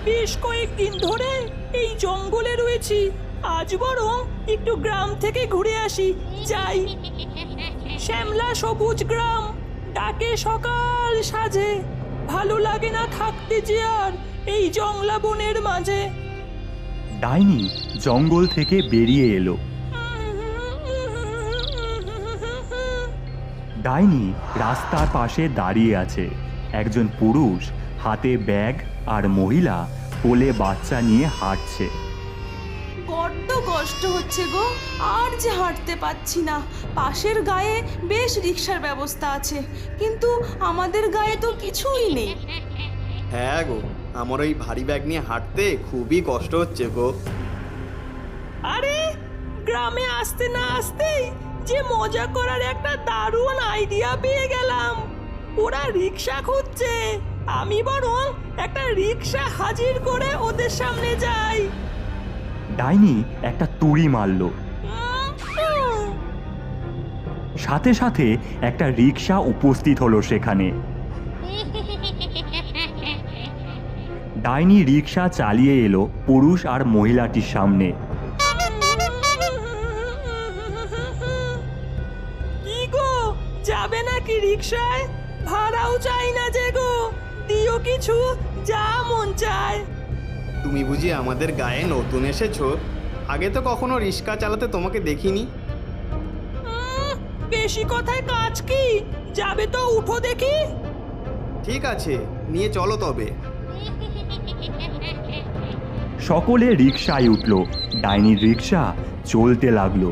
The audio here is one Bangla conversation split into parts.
বেশ কয়েকদিন ধরে এই জঙ্গলে রয়েছি। আজ বরং একটু গ্রাম থেকে ঘুরে আসি। যাই। শ্যামলা সবুজ গ্রাম, ডাকে সকাল সাজে। ভালো লাগে না থাকতে যে আর এই জংলা বনের মাঝে। ডাইনি জঙ্গল থেকে বেরিয়ে এলো। ডাইনি রাস্তার পাশে দাঁড়িয়ে আছে। একজন পুরুষ হাতে ব্যাগ আর মহিলা কোলে বাচ্চা নিয়ে হাঁটছে। বড্ড কষ্ট হচ্ছে গো, আর যে হাঁটতে পাচ্ছি না। পাশের গায়ে বেশ রিক্সার ব্যবস্থা আছে, কিন্তু আমাদের গায়ে তো কিছুই নেই। হ্যাঁ গো, আমার ওই ভারী ব্যাগ নিয়ে হাঁটতে খুবই কষ্ট হচ্ছে গো। আরে গ্রামে আসতে না আসতেই যে মজা করার একটা দারুণ আইডিয়া পেয়ে গেলাম। ওরা রিক্সা খুঁজছে, আমি বরং একটা রিক্সা হাজির করে ওদের সামনে যাই। ডাইনি একটা তুড়ি মারল। সাথে সাথে একটা রিক্সা উপস্থিত হলো সেখানে। ডাইনি রিক্সা চালিয়ে এলো পুরুষ আর মহিলাটির সামনে। কি গো, যাবে নাকি রিক্সায়? ভাড়াও চাই না যে গো, দিও কিছু, যা মন চায়। তুমি বুঝি আমাদের গায়ে নতুন এসেছো? আগে তো কখনো রিক্সা চালাতে তোমাকে দেখিনি। বেশি কথায় কাজ কি? যাবে তো উঠো দেখি। ঠিক আছে, নিয়ে চলো তবে। সকলে রিক্সায় উঠল। ডাইনির রিক্সা চলতে লাগলো।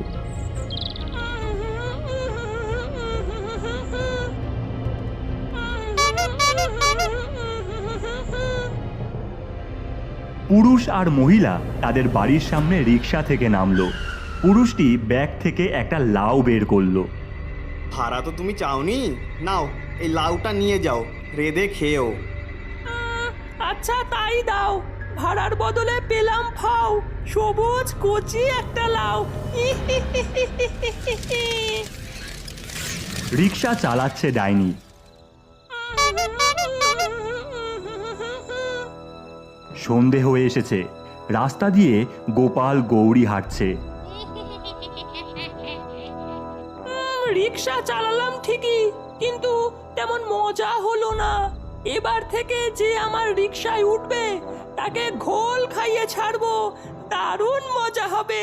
পুরুষ আর মহিলা তাদের বাড়ির সামনে রিক্সা থেকে নামলো। পুরুষটি ব্যাগ থেকে একটা লাউ বের করলো। ভাড়া তো তুমি চাওনি, নাও এই লাউটা নিয়ে যাও, রেঁধে খেয়েও। আচ্ছা তাই দাও। ভাড়ার বদলে পেলাম ফাও, সবুজ কচি একটা লাউ। রিক্সা চালাচ্ছে ডাইনি। সন্ধে হয়ে এসেছে। রাস্তা দিয়ে গোপাল গৌরী হাঁটছে। রিক্সা চালালাম ঠিকই, কিন্তু তেমন মজা হলো না। এবার থেকে যে আমার রিক্সায় উঠবে তাকে ঘোল খাইয়ে ছাড়বো, দারুণ মজা হবে।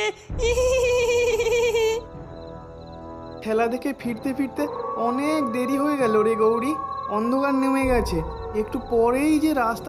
খেলা দেখে ফিরতে ফিরতে অনেক দেরি হয়ে গেল রে গৌরী। অন্ধকার নেমে গেছে, একটু পরেই যে রাস্তা